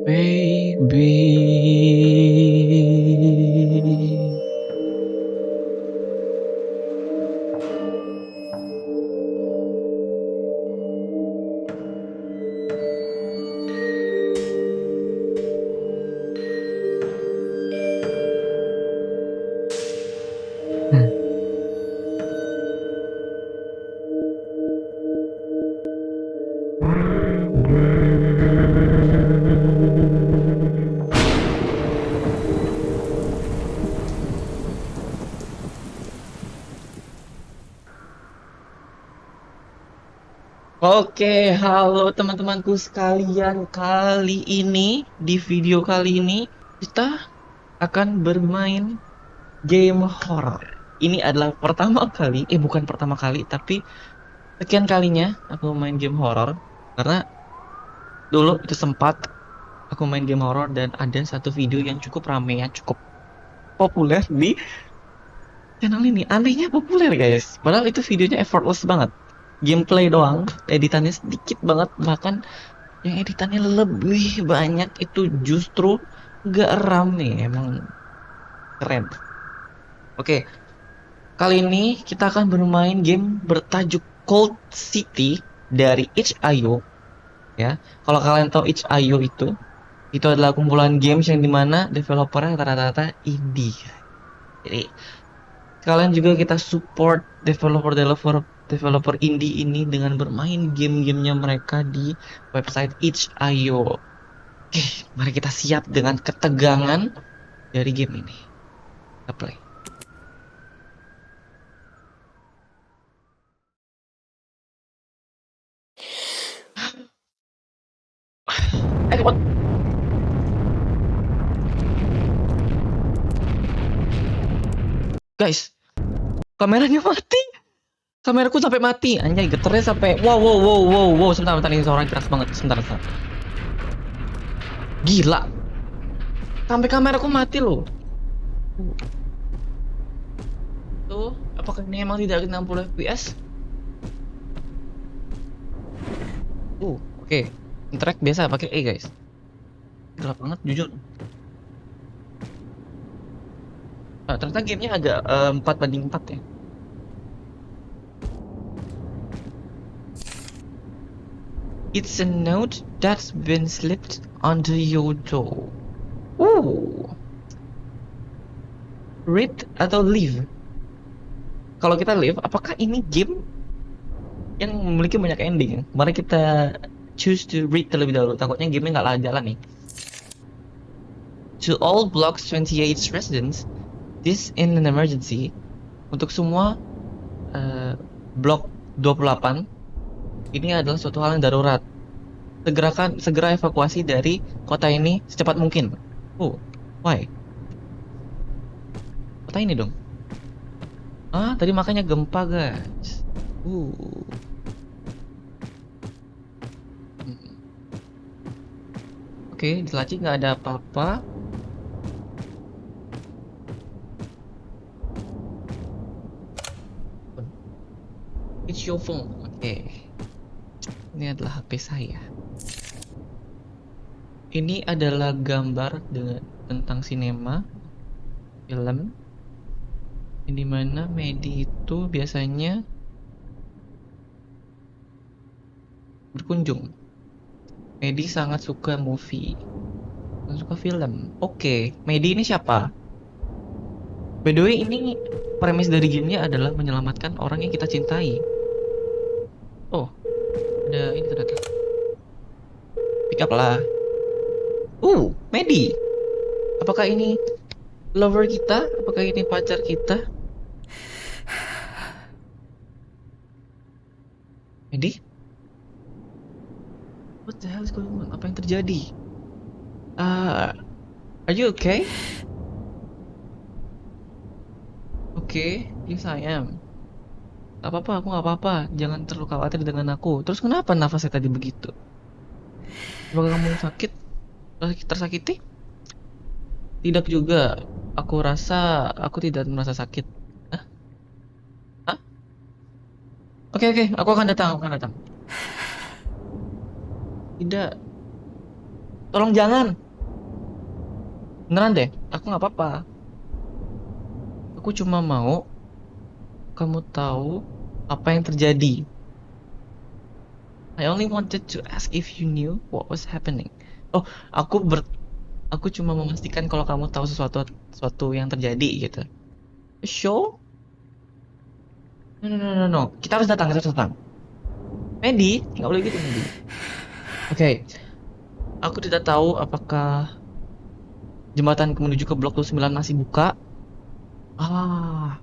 Baby. Hmm. Oke, halo teman-temanku sekalian. Di video kali ini kita akan bermain game horror. Ini adalah pertama kali, bukan pertama kali, tapi sekian kalinya aku main game horror. Karena dulu itu sempat aku main game horror dan ada satu video yang cukup rame ya, cukup populer di channel ini. Anehnya populer guys, padahal itu videonya effortless banget. Gameplay doang, editannya sedikit banget, bahkan yang editannya lebih banyak itu justru gak rame, emang keren. Oke, kali ini kita akan bermain game bertajuk Cold City dari itch.io ya. Kalau kalian tahu itch.io itu adalah kumpulan games yang dimana developernya rata-rata indie. Jadi kalian juga kita support developer indie ini dengan bermain game-gamenya mereka di website itch.io. Oke, mari kita siap dengan ketegangan dari game ini. Kita play. What? Guys, kameranya mati. Kameraku sampai mati. Anjay, geternya sampai wow. Sebentar ini suara keras banget. Sebentar. Gila. Sampai kameraku mati loh. Tuh, apakah ini emang tidak 60 fps? Oke. Interact biasa pakai E, guys. Gelap banget jujur. Ternyata gamenya agak 4:4 ya. It's a note that's been slipped onto your door. Read atau leave? Kalau kita leave, apakah ini game yang memiliki banyak ending? Mari kita choose to read terlebih dahulu. Takutnya gamenya nggak jalan nih. To all blocks 28 residents, this in an emergency. Untuk semua blok 28, ini adalah suatu hal yang darurat. Segera evakuasi dari kota ini secepat mungkin. Why? Kota ini dong. Tadi makanya gempa, guys. Oke, di laci nggak ada apa-apa. It's your phone. Oke. Ini adalah HP saya. Ini adalah gambar tentang sinema, film, di mana Medi itu biasanya berkunjung. Medi sangat suka movie, suka film. Oke, Medi ini siapa? By the way, ini premis dari gamenya adalah menyelamatkan orang yang kita cintai. Ada ini ternyata. Pick up lah. Medi. Apakah ini lover kita? Apakah ini pacar kita? Medi? What the hell is going on? Apa yang terjadi? Are you okay? Okay, yes I am. Gak apa-apa, aku gak apa-apa. Jangan terlalu khawatir dengan aku. Terus kenapa nafasnya tadi begitu? Apakah kamu sakit? Tersakiti? Tidak juga. Aku rasa aku tidak merasa sakit. Hah? Hah? Oke, oke, aku akan datang, aku akan datang. Tidak, tolong jangan. Beneran deh, aku nggak apa-apa. Aku cuma mau kamu tahu apa yang terjadi. I only wanted to ask if you knew what was happening. Oh, aku ber aku cuma memastikan kalau kamu tahu sesuatu yang terjadi gitu. Show? No, no, no, no, no. Kita harus datang, kita harus datang. Medi, nggak boleh gitu, Medi. Oke, aku tidak tahu apakah jembatan menuju ke blok 29 masih buka. Ah,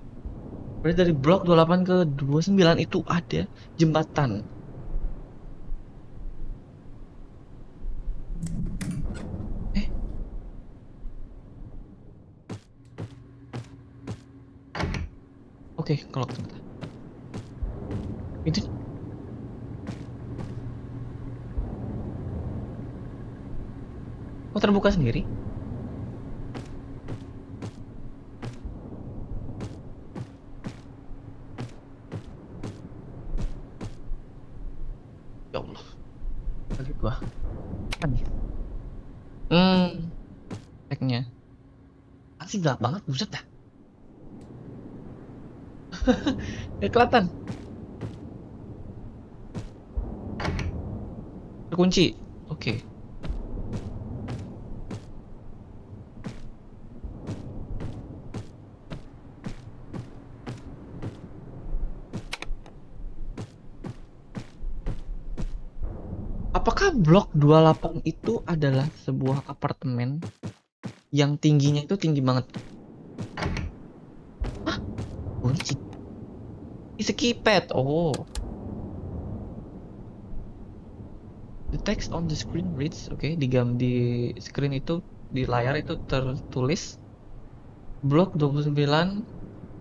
berarti dari blok 28 ke 29 itu ada jembatan. Eh, oke, kalau ternyata. Itu, kok terbuka sendiri? Ya Allah, kaget gua. Apa nih? Hmm, tagnya. Pasti gelap banget, buset dah. Nggak kelihatan. Terkunci. Oke. Apakah blok 28 itu adalah sebuah apartemen yang tingginya itu tinggi banget? Hah? Kunci. It's a keypad. Oh. The text on the screen reads, oke, di screen itu, di layar itu tertulis blok 29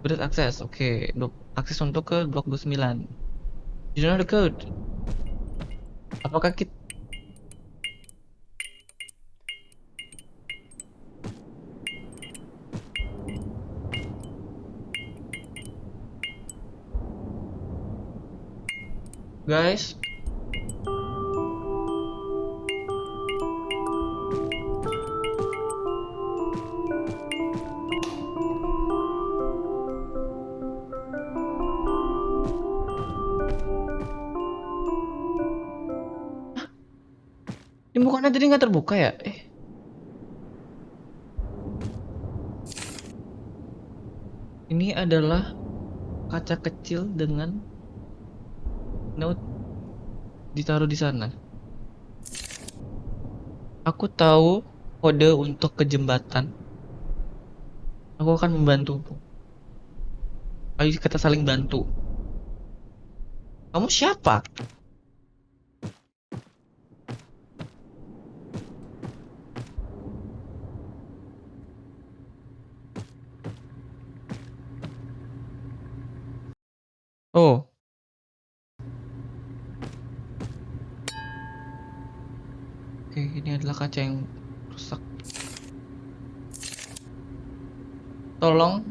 berit akses. Oke, akses untuk ke blok 29. You know the code. Apakah kita guys, ini bukannya tadi nggak terbuka ya? Ini adalah kaca kecil dengan note ditaruh di sana. Aku tahu kode untuk ke jembatan. Aku akan membantumu. Ayo kita saling bantu. Kamu siapa? Oh, oke, ini adalah kaca yang rusak. Tolong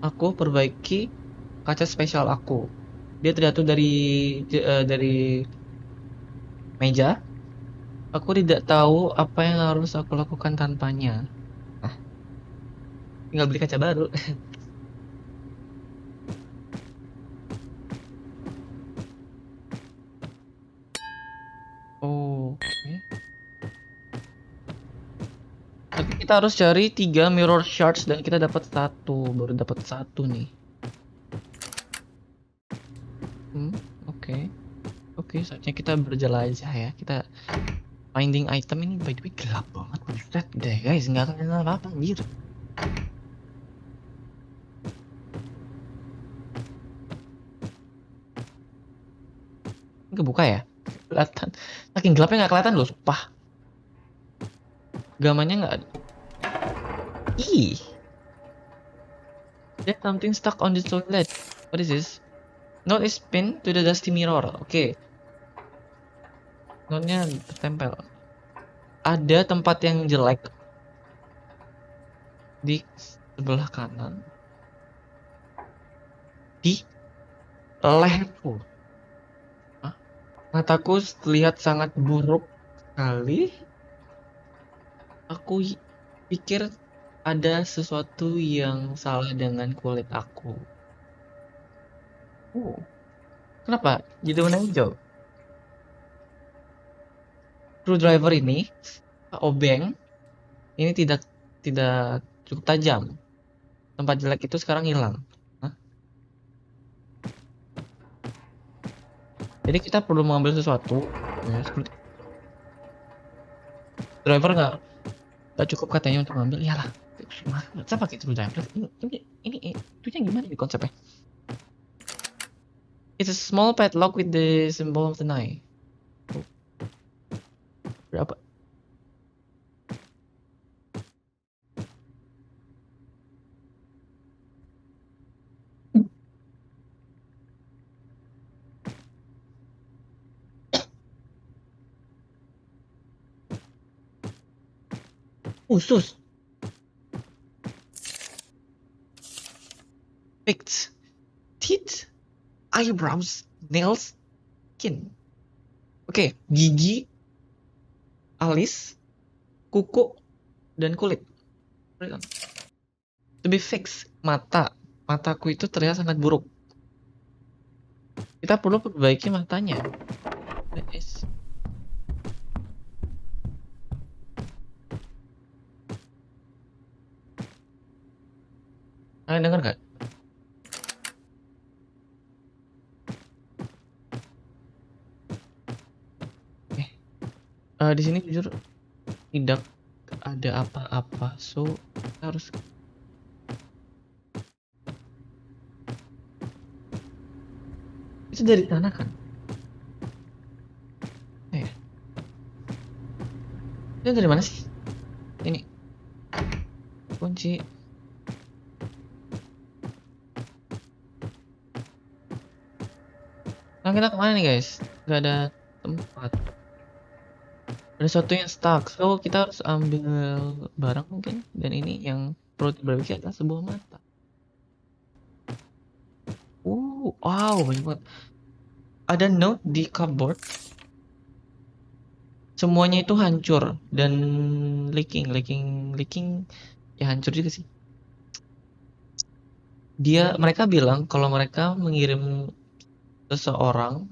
aku perbaiki kaca spesial aku. Dia terjatuh dari meja. Aku tidak tahu apa yang harus aku lakukan tanpanya. Ah, tinggal beli kaca baru. Oke. Tapi kita harus cari 3 mirror shards dan kita dapat satu, baru dapat satu nih. Oke. Oke, saatnya kita berjelajah ya. Kita finding item ini, by the way gelap banget. Buset deh guys, nggak kelihatan apa-apa anjir. Kebuka ya? Kelihatan. Saking gelapnya nggak kelihatan loh, sumpah. Gamanya nggak ada. Ih. There's something stuck on the toilet. What is this? Note is pinned to the dusty mirror. Oke. Note-nya tertempel. Ada tempat yang jelek. di sebelah kanan di leherku. Hah? Mataku terlihat sangat buruk sekali. Aku pikir ada sesuatu yang salah dengan kulit aku. Oh, kenapa? Jadi warna hijau. Screwdriver ini, obeng, ini tidak cukup tajam. Tempat jelek itu sekarang hilang. Hah? Jadi kita perlu mengambil sesuatu. Ya, screwdriver nggak cukup katanya untuk mengambil. Iyalah, saya pakai screwdriver. Ini itunya gimana nih konsepnya? It's a small padlock with the symbol of the knife. Oh, berapa? Khusus. Fixed. Teeth. Eyebrows. Nails. Skin. Oke, gigi, alis, kuku, dan kulit. To be fixed. Mataku itu terlihat sangat buruk. Kita perlu perbaiki matanya. Yes. Kalian dengar nggak? Di sini jujur tidak ada apa-apa, so kita harus itu dari sana kan? Itu dari mana sih? Ini kunci. Nah, kita kemana nih guys? Gak ada tempat. Ada sesuatu yang stuck, so kita harus ambil barang mungkin. Dan ini yang perlu diperbaiki adalah sebuah mata. Wow, banyak banget. Ada note di cupboard. Semuanya itu hancur dan leaking ya hancur juga sih. Mereka bilang kalau mereka mengirim seseorang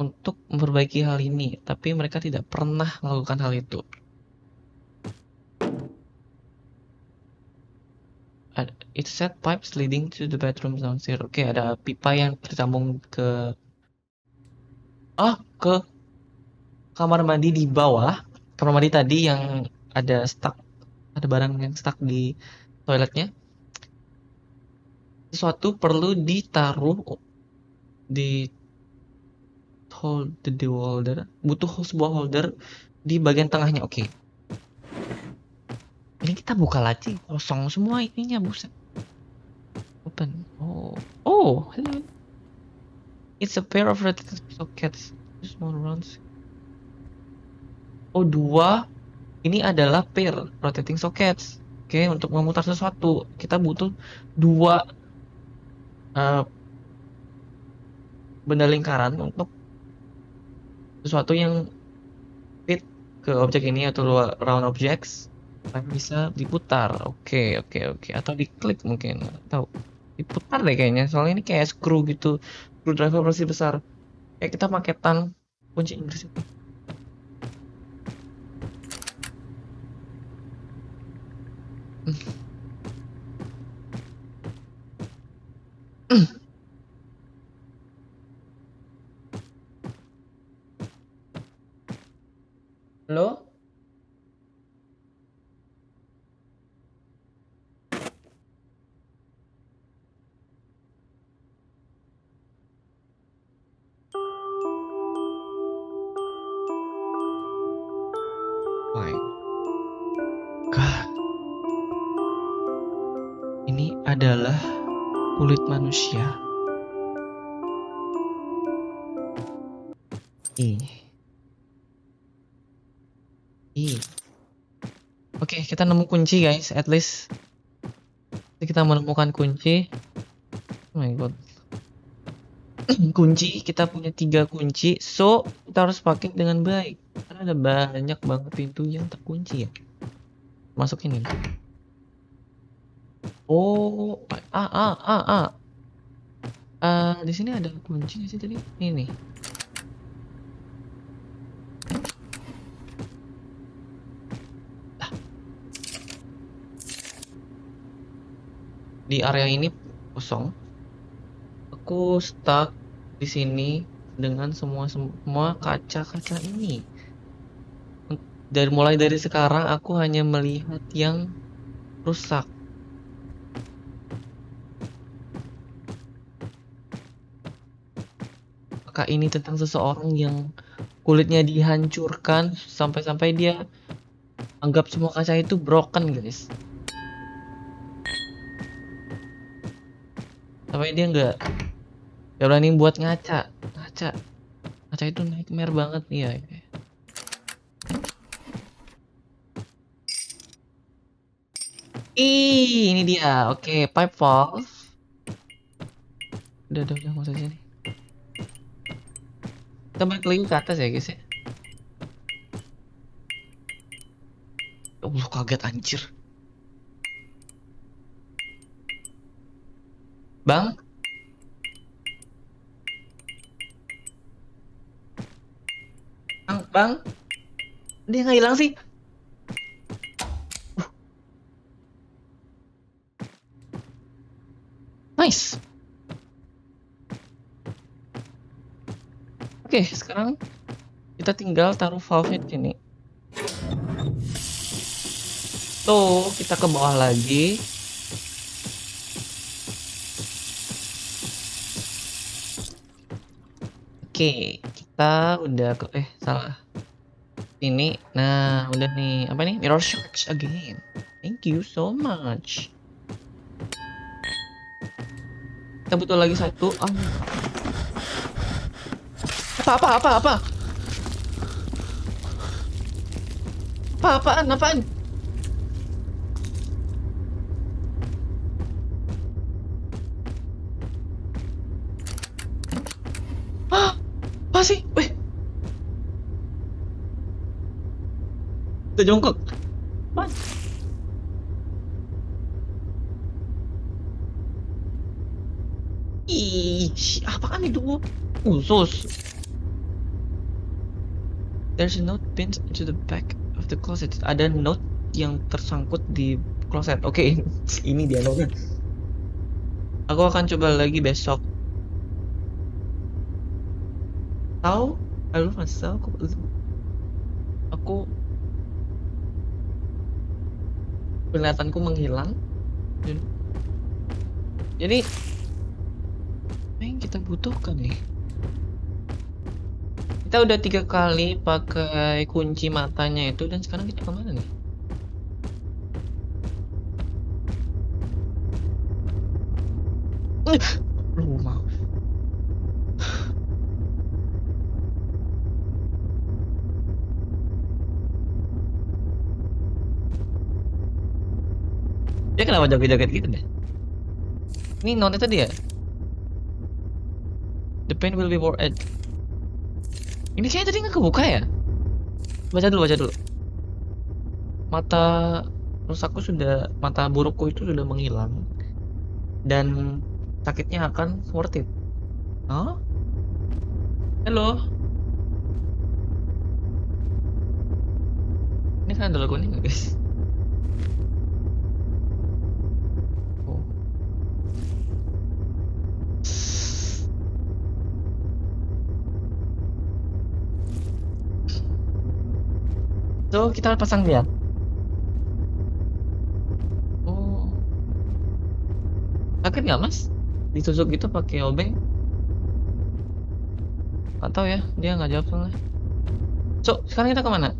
untuk memperbaiki hal ini, tapi mereka tidak pernah melakukan hal itu. It said pipes leading to the bathroom downstairs. Oke, ada pipa yang tersambung ke kamar mandi di bawah. Kamar mandi tadi yang ada barang yang stuck di toiletnya. Sesuatu perlu ditaruh di holder. Butuh sebuah holder di bagian tengahnya. Oke. Ini kita buka lagi, kosong semua ininya, buset. Open. Oh, hello. It's a pair of rotating sockets. Small rounds. Oh, dua. Ini adalah pair rotating sockets. Oke, untuk memutar sesuatu kita butuh dua benda lingkaran untuk sesuatu yang fit ke objek ini atau round objects yang bisa diputar. Oke. Atau diklik mungkin. Atau diputar deh kayaknya. Soalnya ini kayak screwdriver versi besar. Kayak kita paketan kunci Inggris itu. Halo? My God. Ini adalah kulit manusia. Oke, kita nemu kunci guys, at least Kita menemukan kunci. Oh my god. Kunci, kita punya 3 kunci. So, kita harus pakai dengan baik. Karena ada banyak banget pintu yang terkunci ya. Masuk ini. Oh, di sini ada kunci sih tadi. Ini. Di area ini kosong. Aku stuck di sini dengan semua kaca-kaca ini. Mulai dari sekarang aku hanya melihat yang rusak. Apakah ini tentang seseorang yang kulitnya dihancurkan sampai-sampai dia anggap semua kaca itu broken, guys? Sampai dia nggak berani buat ngaca itu nightmare banget nih ya. Ini dia. Oke, pipe valve. Udah nggak usah sini. Kita balik lagi ke atas ya guys ya. Allah, kaget anjir. Bang? Bang? Dia nggak hilang sih? Nice. Oke, sekarang kita tinggal taruh valve di sini. Tuh, kita ke bawah lagi. Oke, kita udah ke salah. Ini, nah udah nih. Apa nih? Mirror sharks again. Thank you so much. Kita butuh lagi satu. Apa? Apaan? Apa sih? Weh. Kita jongkok. Apa? Apaan itu? Usus. There's a note pinned to the back of the closet. Ada note yang tersangkut di kloset. Oke, ini dia note-nya. Aku akan coba lagi besok. Tahu? I love myself. Aku penglihatanku menghilang. Jadi apa yang kita butuhkan nih? Kita udah 3 kali pakai kunci matanya itu, dan sekarang kita kemana nih? Lu mau? Dia kenapa joget-joget gitu deh? Ini note tadi ya? The pain will be worth it. Ini kayaknya tadi nggak kebuka ya? Baca dulu. Mata burukku itu sudah menghilang, dan sakitnya akan worth it. Hah? Halo? Ini kan ada logonya nggak guys? Oh. So, kita pasang dia. Oh. Sakit nggak mas? Ditusuk gitu pakai obeng? Nggak tahu ya, dia nggak jawab soalnya. So, sekarang kita kemana?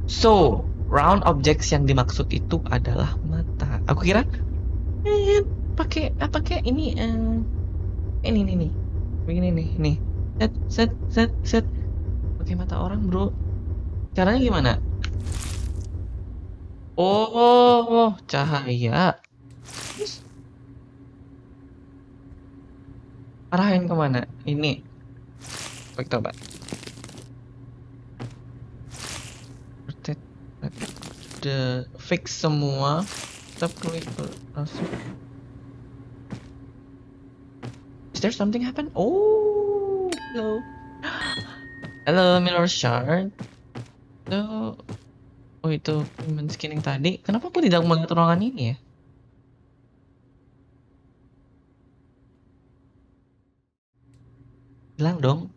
So, round objects yang dimaksud itu adalah mata. Aku kira pakai ini ini begini nih. Set. pakai mata orang, bro. Caranya gimana? Oh, cahaya. Terus arahin kemana? Ini. Coba. Protect the fix semua. Stop klik masuk. Is there something happen? Oh, hello. Hello, mirror shard. So, oh itu human skinning tadi. Kenapa aku tidak melihat ruangan ini ya? Bilang dong.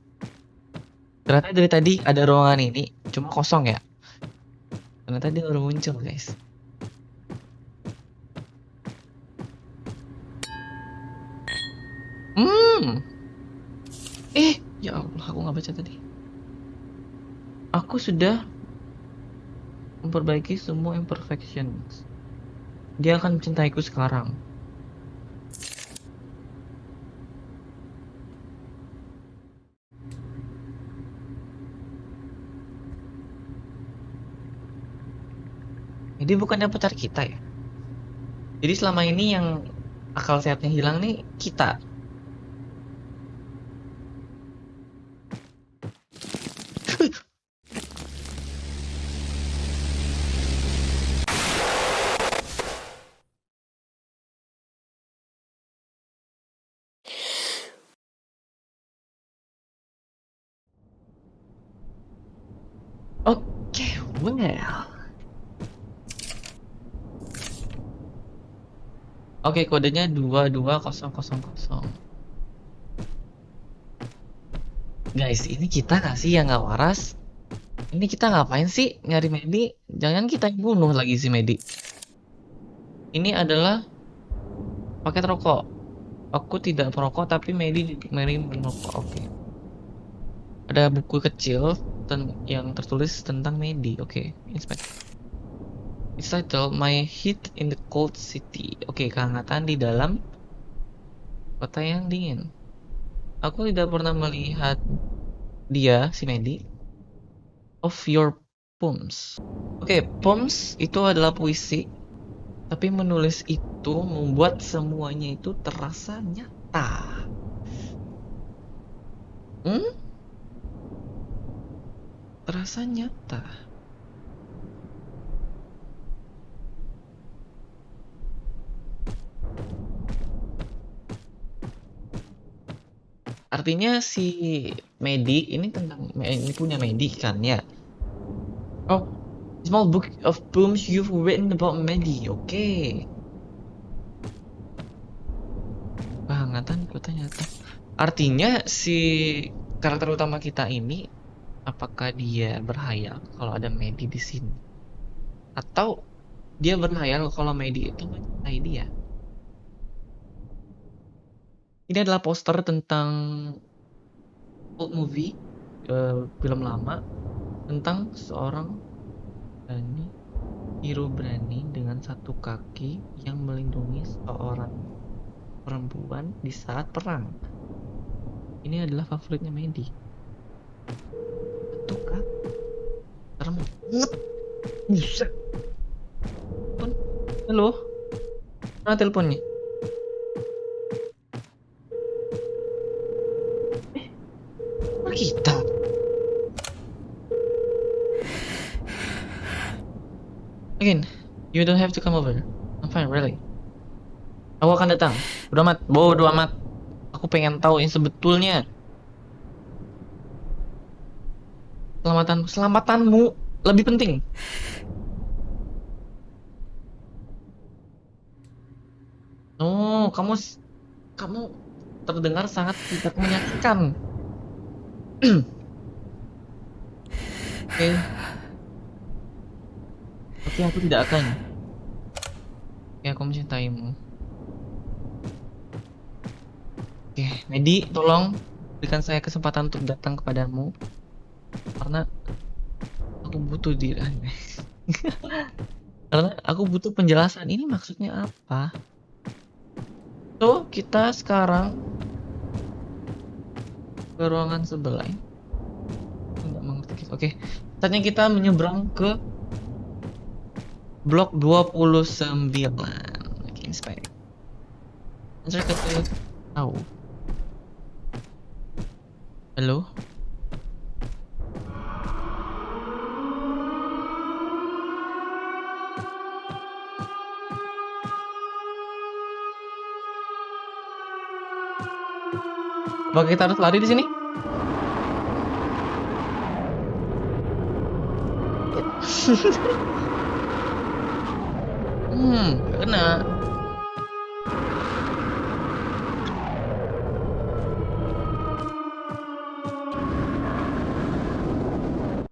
Ternyata dari tadi ada ruangan ini, cuma kosong ya. Ternyata dia baru muncul, guys. Hmm. Ya Allah, aku nggak baca tadi. Aku sudah memperbaiki semua imperfections. Dia akan mencintaiku sekarang. Jadi bukannya pacar kita ya? Jadi selama ini yang akal sehatnya hilang nih kita. Oke, well. Oke, kodenya 22000. Guys, ini kita nggak sih yang nggak waras? Ini kita ngapain sih nyari Medi? Jangan kita yang bunuh lagi si Medi. Ini adalah paket rokok. Aku tidak merokok tapi Medi merokok. Oke. Ada buku kecil yang tertulis tentang Medi. Oke, inspect. It's titled My Heat in the Cold City. Oke, kehangatan di dalam kota yang dingin. Aku tidak pernah melihat dia, si Medi. Of your poems. Oke, poems itu adalah puisi. Tapi menulis itu membuat semuanya itu terasa nyata. Terasa nyata. Artinya si Medi ini punya Medi kan ya. Oh, small book of poems you've written about Medi. Oke. Kehangatan kota nyata. Artinya si karakter utama kita ini, apakah dia berhayal kalau ada Medi di sini? Atau dia berhayal kalau Medi itu mencintai dia? Ini adalah poster tentang old movie, film lama tentang seorang hero berani dengan satu kaki yang melindungi seorang perempuan di saat perang. Ini adalah favoritnya Medi. Satu kaki. Serem banget. Buset. Halo. Mana teleponnya? Kita. Again, you don't have to come over. I'm fine, really. Aku akan datang. Bodo amat. Aku pengen tahu yang sebetulnya. Selamatanmu lebih penting. Oh, kamu terdengar sangat tidak menyakitkan. Oke, aku tidak akan. Oke, aku mencintaimu. Oke, Medi, tolong berikan saya kesempatan untuk datang kepadamu. Karena aku butuh karena aku butuh penjelasan. Ini maksudnya apa? So, kita sekarang ke ruangan sebelah. Enggak mengerti. Oke. Saatnya kita menyeberang ke blok 29. Oke, inspect. Saya kata tahu. Halo? Apakah kita harus lari di sini? Kena.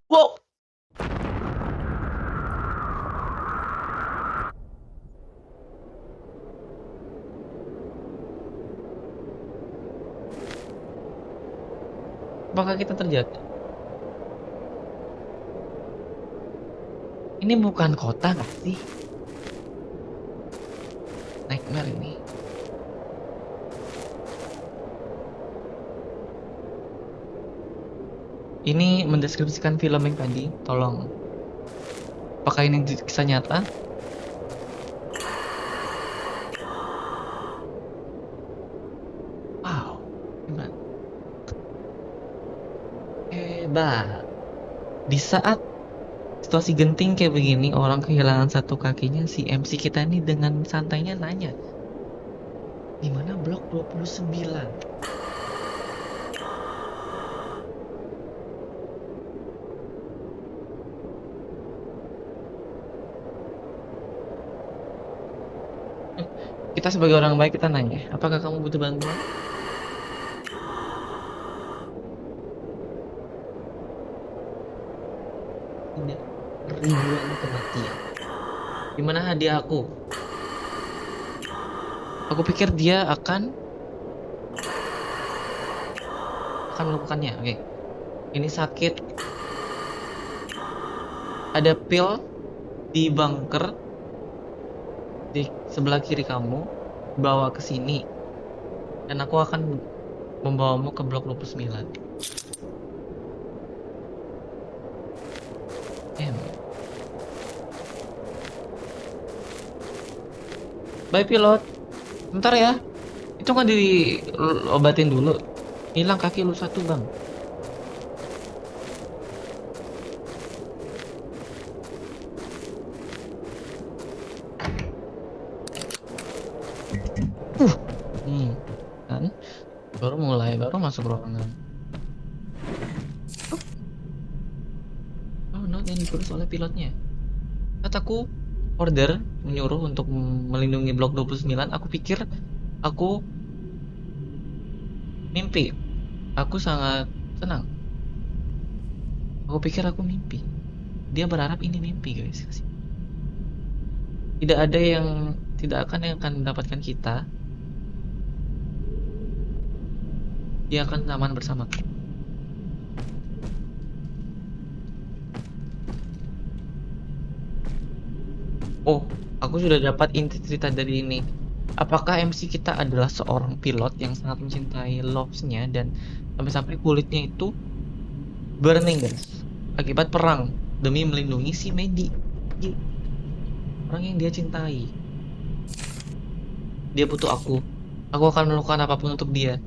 Wow. Apakah kita terjatuh? Ini bukan kota nggak sih? Nightmare ini. Ini mendeskripsikan film yang tadi. Tolong. Apakah ini kisah nyata? Wow. Hebat. Hebat. Di saat situasi genting kayak begini, orang kehilangan satu kakinya, si MC kita ini dengan santainya nanya, di mana blok 29? Kita sebagai orang baik kita nanya, apakah kamu butuh bantuan? Tidak. Ribuan kematian. Gimana hadiah aku? Aku pikir dia akan melakukannya. Oke. Ini sakit. Ada pil di bunker di sebelah kiri kamu. Bawa ke sini. Dan aku akan membawamu ke blok 29. Bye pilot. Bentar ya. Itu kan diobatin dulu. Hilang kaki lu satu, Bang. Kan baru masuk ruangan. Oh no, yang diurus oleh pilotnya. Kataku order menyuruh untuk melindungi blok 29. Aku pikir aku mimpi. Aku sangat senang. Aku pikir aku mimpi. Dia berharap ini mimpi, guys. Tidak ada yang akan mendapatkan kita. Dia akan aman bersama. Oh, aku sudah dapat inti cerita dari ini. Apakah MC kita adalah seorang pilot yang sangat mencintai loves-nya dan sampai-sampai kulitnya itu burning, guys, akibat perang demi melindungi si Medi, orang yang dia cintai. Dia butuh aku. Aku akan melakukan apapun untuk dia.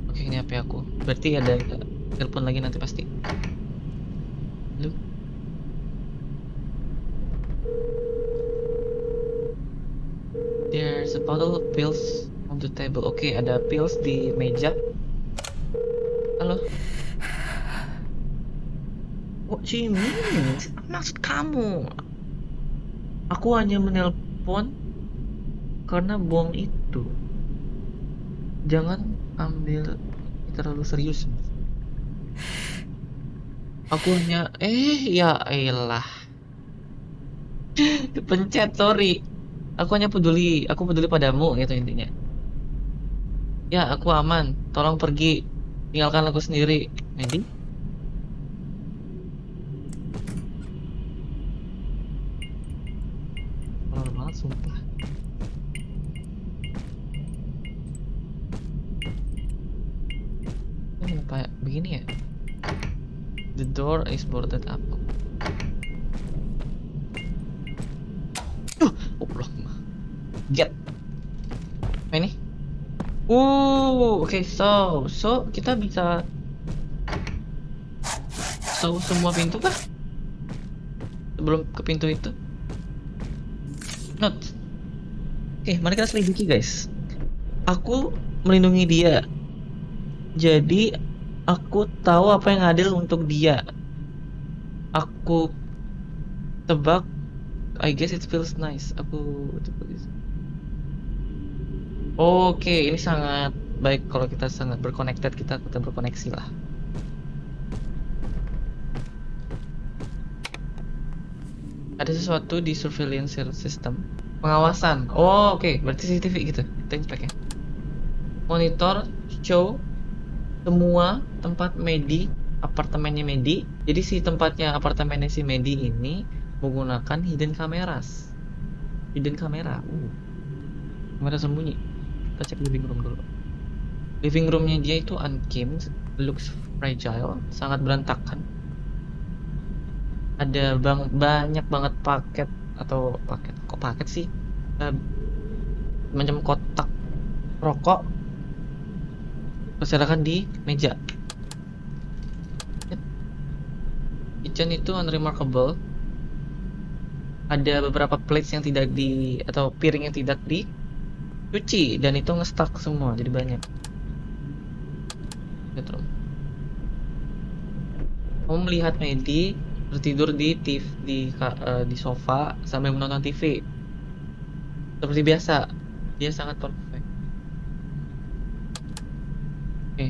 Oke, ini HP aku. Berarti ada telepon lagi nanti pasti. Halo? There's a bottle of pills on the table. Oke, ada pills di meja. Halo? What do you mean? Maksud kamu? Aku hanya menelpon karena bom itu. Jangan ambil terlalu serius. Aku hanya ya elah. Kepencet, sorry. Aku peduli padamu, gitu intinya. Ya, aku aman. Tolong pergi. Tinggalkan aku sendiri. Medi? Horor banget, sumpah. Kenapa begini ya? The door is boarded up. Allah, get. Apa ini? Oke, so kita bisa semua pintu kah? Sebelum ke pintu itu. Not. Oke, mari kita selidiki guys. Aku melindungi dia. Jadi aku tahu apa yang adil untuk dia. Aku tebak. I guess it feels nice. Aku tebak. Oke, ini sangat baik kalau kita sangat berconnected, kita berkoneksi lah. Ada sesuatu di surveillance system. Pengawasan. Oke, berarti CCTV gitu. Kita inspect ya. Monitor show semua tempat Medi, apartemennya Medi. Jadi si tempatnya apartemennya si Medi ini menggunakan hidden cameras. Hidden kamera. Kamera sembunyi. Kita cek living room dulu. Living roomnya dia itu unkempt, looks fragile, sangat berantakan. Ada banyak banget paket kok paket sih? Macam kotak rokok berserakan di meja. Kitchen itu unremarkable. Ada beberapa plates yang tidak atau piring yang tidak dicuci dan itu ngestak semua jadi banyak. Bedroom. Kamu melihat Medi tertidur di sofa sambil menonton TV. Seperti biasa, dia sangat perfect. Oke.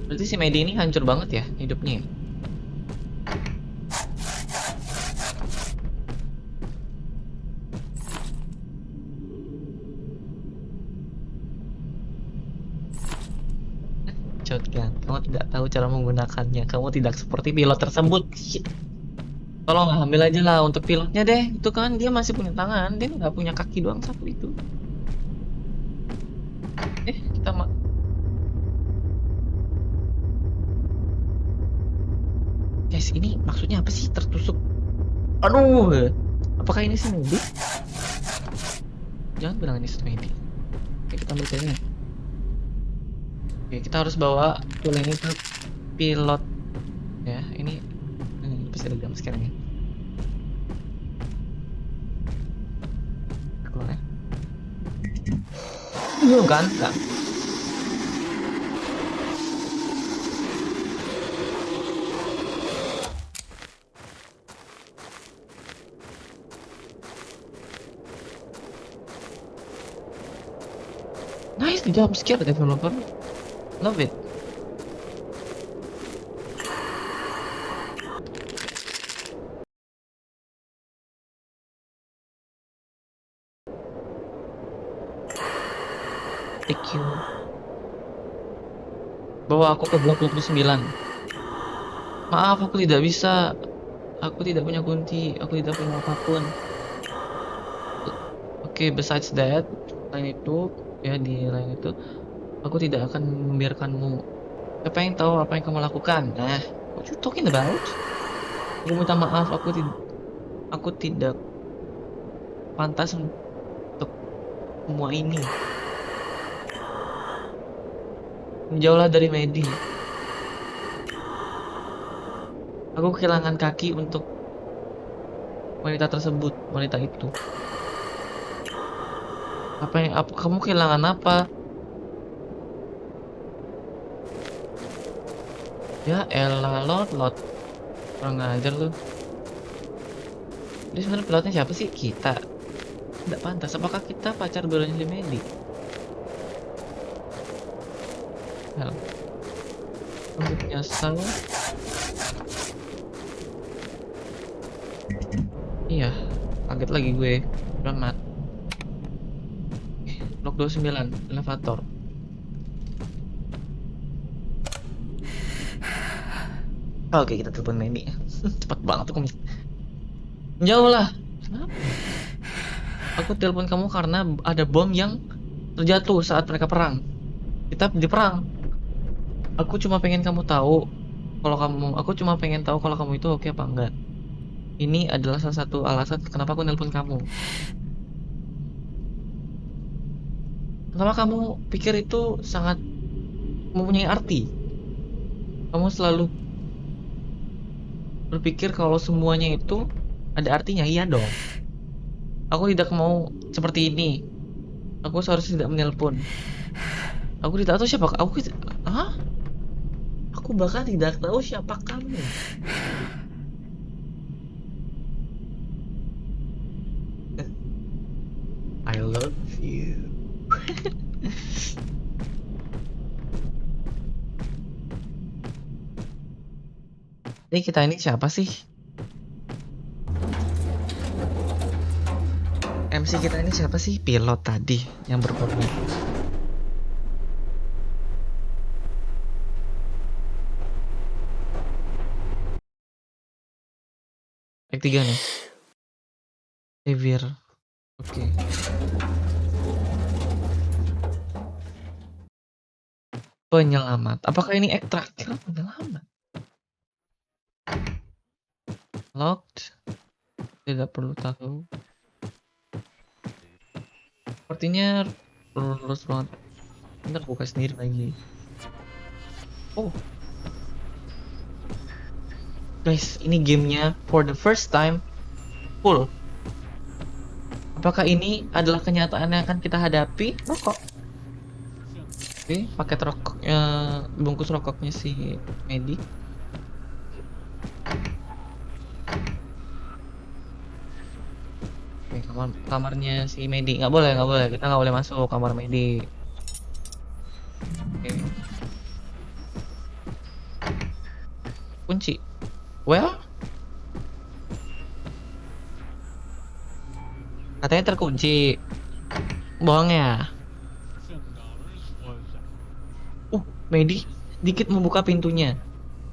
Berarti si Medi ini hancur banget ya hidupnya. Shotgun. Kamu tidak tahu cara menggunakannya. Kamu tidak seperti pilot tersebut. Shit. Tolong ambil aja lah untuk pilotnya deh. Itu kan dia masih punya tangan, dia nggak punya kaki doang satu itu. Kita guys, ini maksudnya apa sih tertusuk? Aduh, apakah ini si Medi? Jangan bilang ini si Medi. Oke, kita ambil ini. Oke, kita harus bawa tool ini ke pilot ya. Ini pasti ada jam sekarang ya. Keluar ya. Kan? Enggak. Nice, the jump scare developer. Love it. Thank you. Bawa aku ke blok 29. Maaf, aku tidak bisa. Aku tidak punya kunci. Aku tidak punya apapun. Oke, besides that, lain itu ya, di lain itu aku tidak akan membiarkanmu. Saya pengen tahu apa yang kamu lakukan. Nah, what you talking about? Aku minta maaf, aku tidak pantas untuk semua ini. Menjauhlah dari Medi. Aku kehilangan kaki untuk wanita tersebut, wanita itu. Kamu kehilangan apa? Ya elah, lot kurang ajar lu. Jadi sebenarnya pilotnya siapa sih? Kita. Tidak pantas. Apakah kita pacar barunya di Medi? Hal. Untuk nyasar. Iya, kaget lagi gue. Selamat. Blok 29, elevator. Oke, kita telepon Medi. Cepat banget tuh kamu. Jauh lah. Kenapa? Aku telepon kamu karena ada bom yang terjatuh saat mereka perang. Kita diperang. Aku cuma pengen kamu tahu aku cuma pengen tahu kalau kamu itu oke apa enggak. Ini adalah salah satu alasan kenapa aku nelpon kamu. Kenapa kamu pikir itu sangat mempunyai arti? Kamu selalu berpikir kalau semuanya itu ada artinya. Iya dong. Aku tidak mau seperti ini. Aku seharusnya tidak menelpon. Aku tidak tahu siapa aku. Hah? Aku bahkan tidak tahu siapa kamu. I love you. Ini kita ini siapa sih? MC kita ini siapa sih? Pilot tadi yang berkorban. Yang 3 nih. Xavier. Oke. Penyelamat. Apakah ini act terakhir penyelamat? Locked. Tidak perlu tahu. Sepertinya lurus banget. Bentar buka sendiri lagi. Oh. Guys, ini gamenya for the first time full. Apakah ini adalah kenyataan yang akan kita hadapi? Rokok. Oke, paket rokoknya, bungkus rokoknya si Medi. Oke, kamarnya si Medi. Nggak boleh. Kita nggak boleh masuk kamar Medi. Oke. Kunci. Well, katanya terkunci. Bohong ya. Medi dikit membuka pintunya.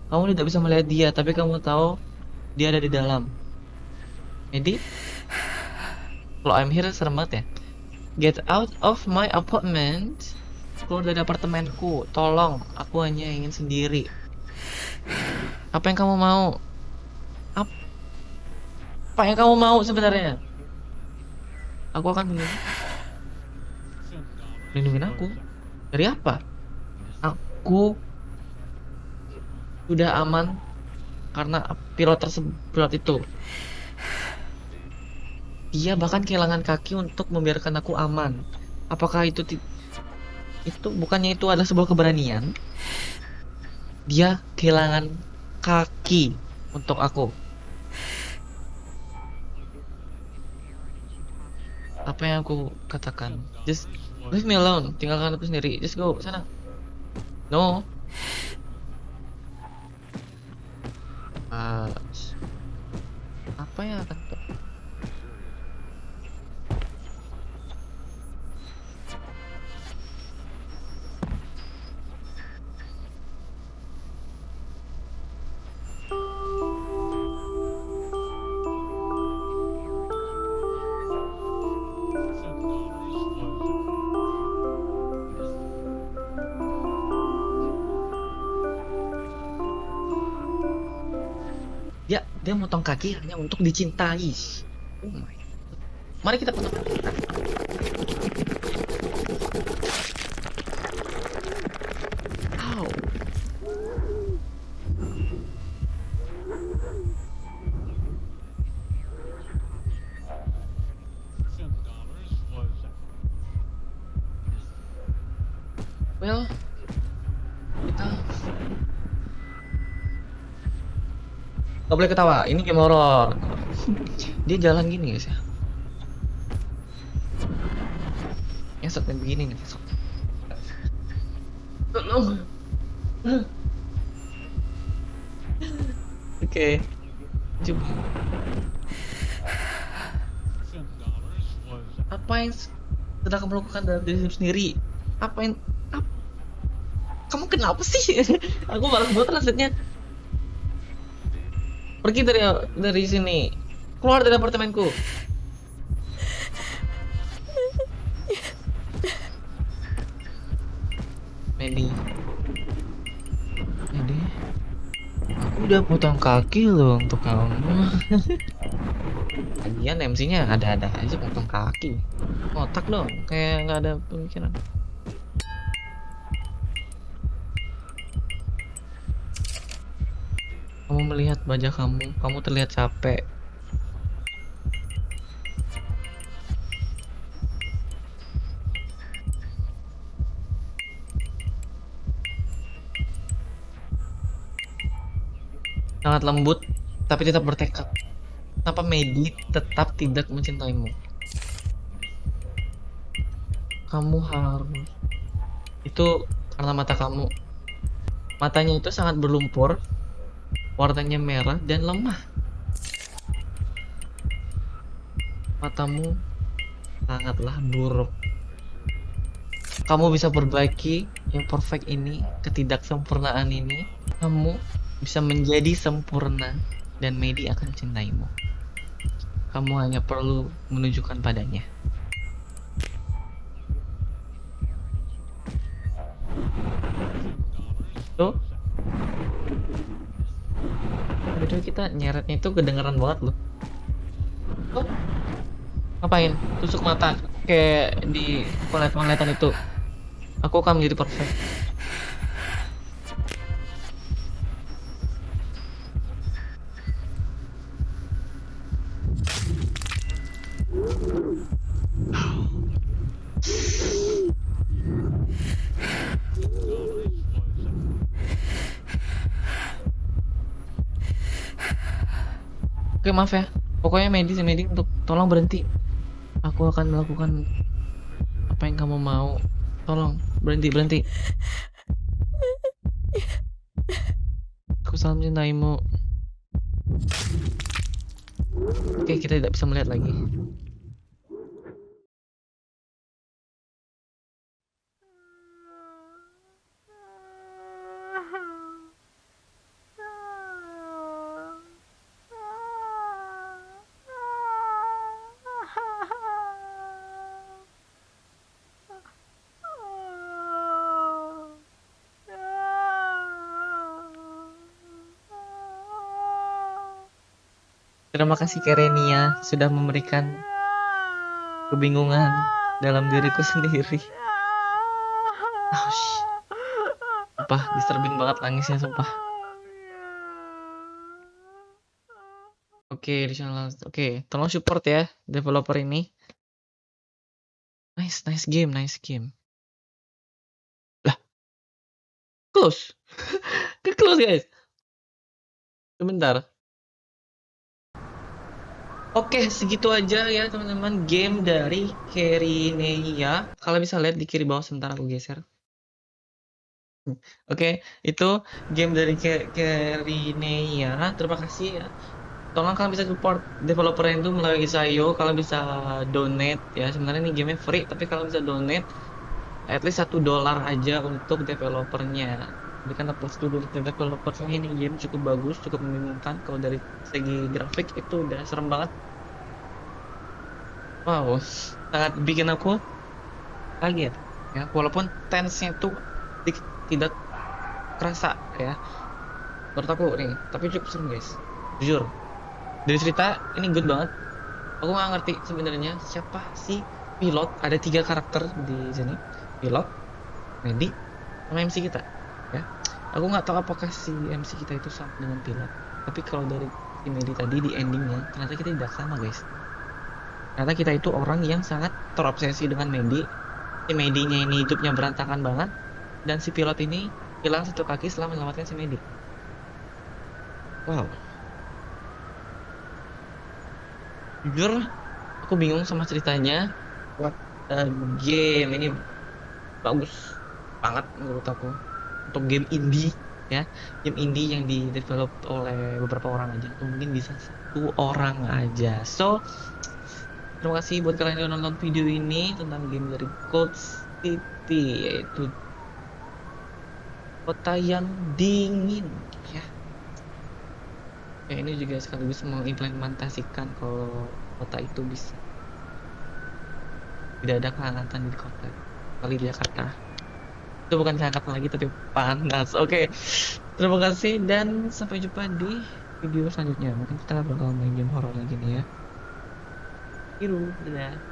Kamu tidak bisa melihat dia, tapi kamu tahu dia ada di dalam. Medi, kalau I'm here serem banget ya. Get out of my apartment. Keluar dari apartemenku. Tolong, aku hanya ingin sendiri. Apa yang kamu mau? Apa yang kamu mau sebenarnya? Aku akan melindungi aku. Dari apa? Aku sudah aman karena pilot itu. Dia bahkan kehilangan kaki untuk membiarkan aku aman. Apakah itu bukannya itu adalah sebuah keberanian? Dia kehilangan kaki untuk aku. Apa yang aku katakan? Just leave me alone. Tinggalkan aku sendiri. Just go sana. No. Apa yang akan dia motong kaki hanya untuk dicintai. Oh my. Mari kita potong kaki. Ow. Well, kita nggak boleh ketawa. Ini game horror. Dia jalan gini guys ya. Yang sampai begini nih. Tolong. Oke. Coba. Apa yang sedang kamu lakukan dalam dirimu sendiri? Kamu kenapa sih? Aku malas banget translate-nya. Pergi dari sini. Keluar dari apartemenku. Medi, Medi, aku udah potong kaki loh untuk kamu. Lagian MC-nya ada-ada aja potong kaki. Otak dong, kayak nggak ada pemikiran. Kamu melihat wajah kamu terlihat capek. Sangat lembut, tapi tetap bertekad. Kenapa Medi tetap tidak mencintaimu? Kamu harus. Itu karena mata kamu. Matanya itu sangat berlumpur, warnanya merah dan lemah. Matamu sangatlah buruk. Kamu bisa perbaiki yang perfect ini, ketidaksempurnaan ini. Kamu bisa menjadi sempurna dan Medi akan mencintaimu. Kamu hanya perlu menunjukkan padanya. Tuh, betul kita nyeretnya itu kedengeran banget loh. Tuh, ngapain? Tusuk mata kayak di penglihatan itu. Aku akan menjadi perfect. Oke, maaf ya. Pokoknya Medi untuk tolong berhenti. Aku akan melakukan apa yang kamu mau. Tolong berhenti. Aku sangat mencintaimu. Oke, kita tidak bisa melihat lagi. Terima kasih Kerenia sudah memberikan kebingungan dalam diriku sendiri. Sumpah, disturbing banget nangisnya, sumpah. Oke, di channel. Oke, tolong support ya developer ini. Nice game. Lah, close. Close guys. Sebentar. Oke, segitu aja ya teman-teman game dari Kerineia. Kalian bisa lihat di kiri bawah, sebentar aku geser. Oke, itu game dari Kerineia. Terima kasih ya. Tolong kalian bisa support developer itu melalui Isayo. Kalian bisa donate ya. Sebenarnya ini game free, tapi kalian bisa donate at least $1 aja untuk developernya. Berikan plus dulu developernya. Ini game cukup bagus, cukup membingungkan. Kalau dari segi grafik itu udah serem banget. Wow, sangat bikin aku kaget ya. Walaupun tense-nya tuh tidak kerasa ya menurut aku nih, tapi cukup serem guys. Jujur, dari cerita ini good banget. Aku nggak ngerti sebenarnya siapa sih pilot. Ada 3 karakter di sini, pilot, Medi, sama MC kita ya. Aku nggak tahu apakah si MC kita itu sama dengan pilot, tapi kalau dari si Medi tadi di endingnya ternyata kita tidak sama guys. Ternyata kita itu orang yang sangat terobsesi dengan Medi. Si Medinya ini hidupnya berantakan banget, dan si pilot ini hilang 1 kaki setelah menyelamatkan si Medi. Wow. Jujur, aku bingung sama ceritanya. What game ini bagus banget menurut aku untuk game indie ya. Game indie yang di develop oleh beberapa orang aja, atau mungkin bisa 1 orang aja. So, terima kasih buat kalian yang nonton video ini tentang game dari Cold City, yaitu kota yang dingin ya. Ini juga sekaligus mengimplementasikan kalau kota itu bisa tidak ada kehangatan di kota kali di Jakarta. Itu bukan kehangatan lagi tapi panas. Oke, terima kasih dan sampai jumpa di video selanjutnya. Mungkin kita bakal main game horror lagi nih ya. Dadah.